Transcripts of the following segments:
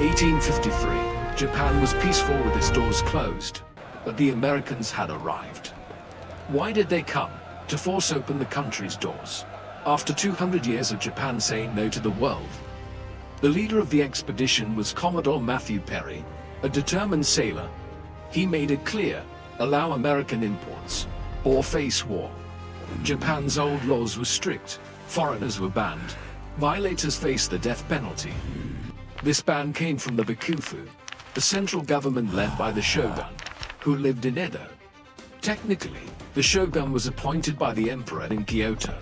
1853, Japan was peaceful with its doors closed, but the Americans had arrived. Why did they come? To force open the country's doors. After 200 years of Japan saying no to the world. The leader of the expedition was Commodore Matthew Perry, a determined sailor. He made it clear, allow American imports, or face war. Japan's old laws were strict, foreigners were banned, violators faced the death penalty. This ban came from the Bakufu, the central government led by the shogun, who lived in Edo. Technically, the shogun was appointed by the emperor in Kyoto,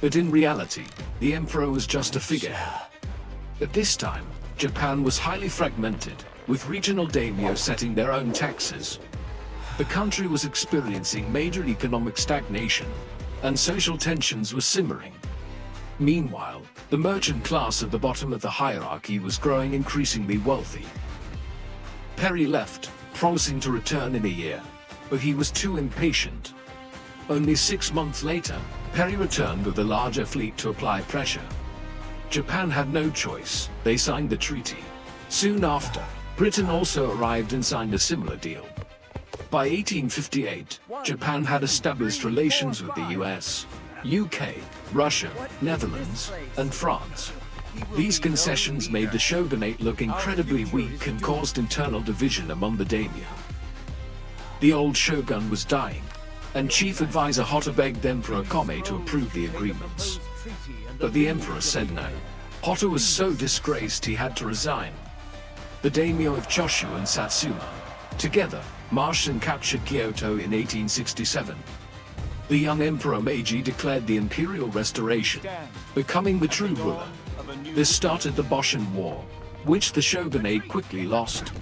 but in reality, the emperor was just a figurehead. At this time, Japan was highly fragmented, with regional daimyo setting their own taxes. The country was experiencing major economic stagnation, and social tensions were simmering. Meanwhile, the merchant class at the bottom of the hierarchy was growing increasingly wealthy. Perry left, promising to return in a year, but he was too impatient. Only 6 months later, Perry returned with a larger fleet to apply pressure. Japan had no choice, they signed the treaty. Soon after, Britain also arrived and signed a similar deal. By 1858, Japan had established relations with the US, UK, Russia, Netherlands, and France. These concessions made the shogunate look incredibly weak and caused internal division among the daimyo. The old shogun was dying, and chief advisor Hotta begged Emperor Kome to approve the agreements. But the emperor said no. Hotta was so disgraced he had to resign. The daimyo of Chōshū and Satsuma, together, marched and captured Kyoto in 1867. The young Emperor Meiji declared the Imperial Restoration, becoming the true ruler. This started the Boshin War, which the shogunate quickly lost.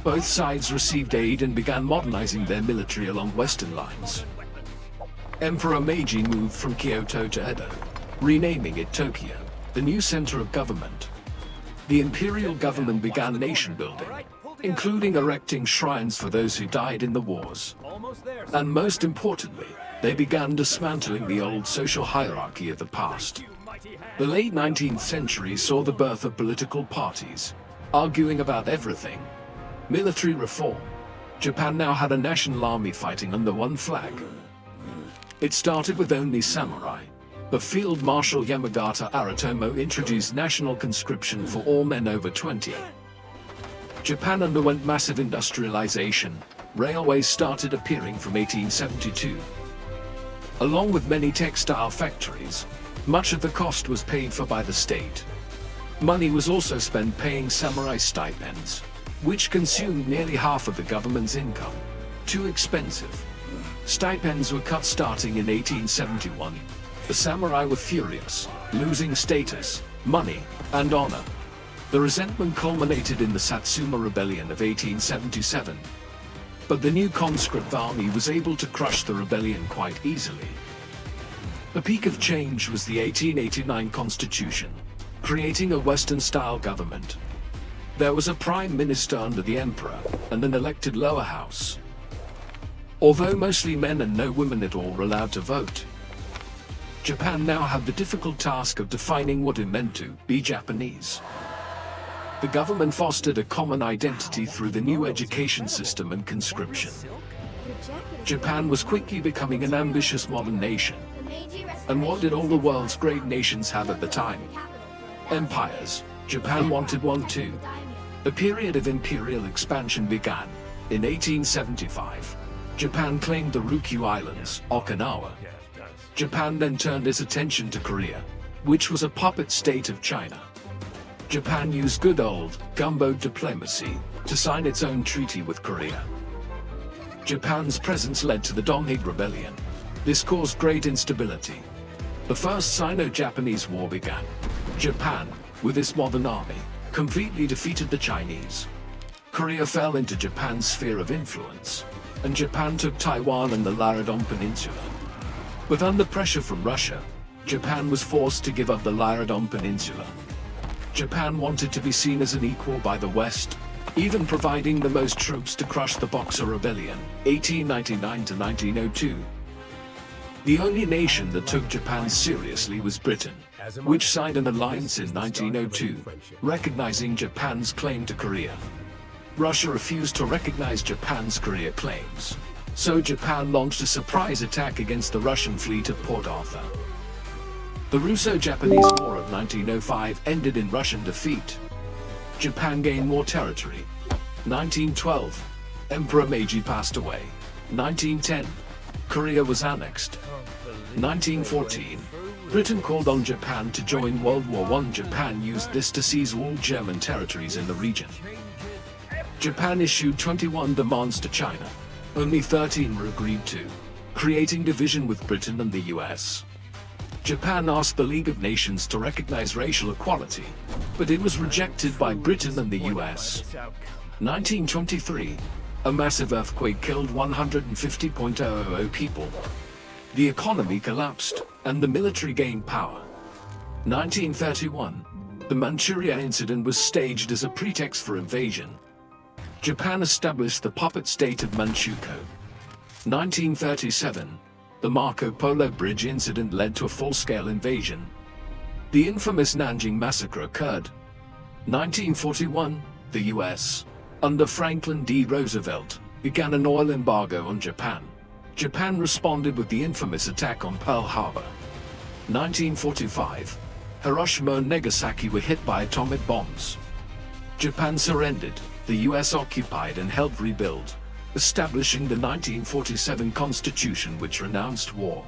Both sides received aid and began modernizing their military along western lines. Emperor Meiji moved from Kyoto to Edo, renaming it Tokyo, the new center of government. The imperial government began nation building, including erecting shrines for those who died in the wars. And most importantly, they began dismantling the old social hierarchy of the past. The late 19th century saw the birth of political parties, arguing about everything. Military reform. Japan now had a national army fighting under one flag. It started with only samurai, but Field Marshal Yamagata Aritomo introduced national conscription for all men over 20. Japan underwent massive industrialization. Railways started appearing from 1872. Along with many textile factories, much of the cost was paid for by the state. Money was also spent paying samurai stipends, which consumed nearly half of the government's income. Too expensive. Stipends were cut starting in 1871. The samurai were furious, losing status, money, and honor. The resentment culminated in the Satsuma Rebellion of 1877. But the new conscript army was able to crush the rebellion quite easily. The peak of change was the 1889 Constitution, creating a Western-style government. There was a prime minister under the emperor, and an elected lower house. Although mostly men and no women at all were allowed to vote. Japan now had the difficult task of defining what it meant to be Japanese. The government fostered a common identity through the new education system and conscription. Japan was quickly becoming an ambitious modern nation. And what did all the world's great nations have at the time? Empires. Japan wanted one too. The period of imperial expansion began. In 1875, Japan claimed the Ryukyu Islands, Okinawa. Japan then turned its attention to Korea, which was a puppet state of China. Japan used good old gunboat diplomacy to sign its own treaty with Korea. Japan's presence led to the Donghig Rebellion. This caused great instability. The First Sino-Japanese War began. Japan, with its modern army, completely defeated the Chinese. Korea fell into Japan's sphere of influence, and Japan took Taiwan and the Laradon Peninsula. But under pressure from Russia, Japan was forced to give up the Laradon Peninsula. Japan wanted to be seen as an equal by the West, even providing the most troops to crush the Boxer Rebellion, 1899 to 1902. The only nation that took Japan seriously was Britain. which signed an alliance in 1902, recognizing Japan's claim to Korea. Russia refused to recognize Japan's Korea claims, so Japan launched a surprise attack against the Russian fleet at Port Arthur. The Russo-Japanese War of 1905 ended in Russian defeat. Japan gained more territory. 1912, Emperor Meiji passed away. 1910, Korea was annexed. 1914, Britain called on Japan to join World War I. Japan used this to seize all German territories in the region. Japan issued 21 demands to China. Only 13 were agreed to, creating division with Britain and the US. Japan asked the League of Nations to recognize racial equality, but it was rejected by Britain and the US. 1923, a massive earthquake killed 150,000 people. The economy collapsed, and the military gained power. 1931, the Manchuria incident was staged as a pretext for invasion. Japan established the puppet state of Manchukuo. 1937, the Marco Polo Bridge incident led to a full-scale invasion. The infamous Nanjing Massacre occurred. 1941, the US, under Franklin D. Roosevelt, began an oil embargo on Japan. Japan responded with the infamous attack on Pearl Harbor. 1945, Hiroshima and Nagasaki were hit by atomic bombs. Japan surrendered, the US occupied and helped rebuild, establishing the 1947 Constitution which renounced war.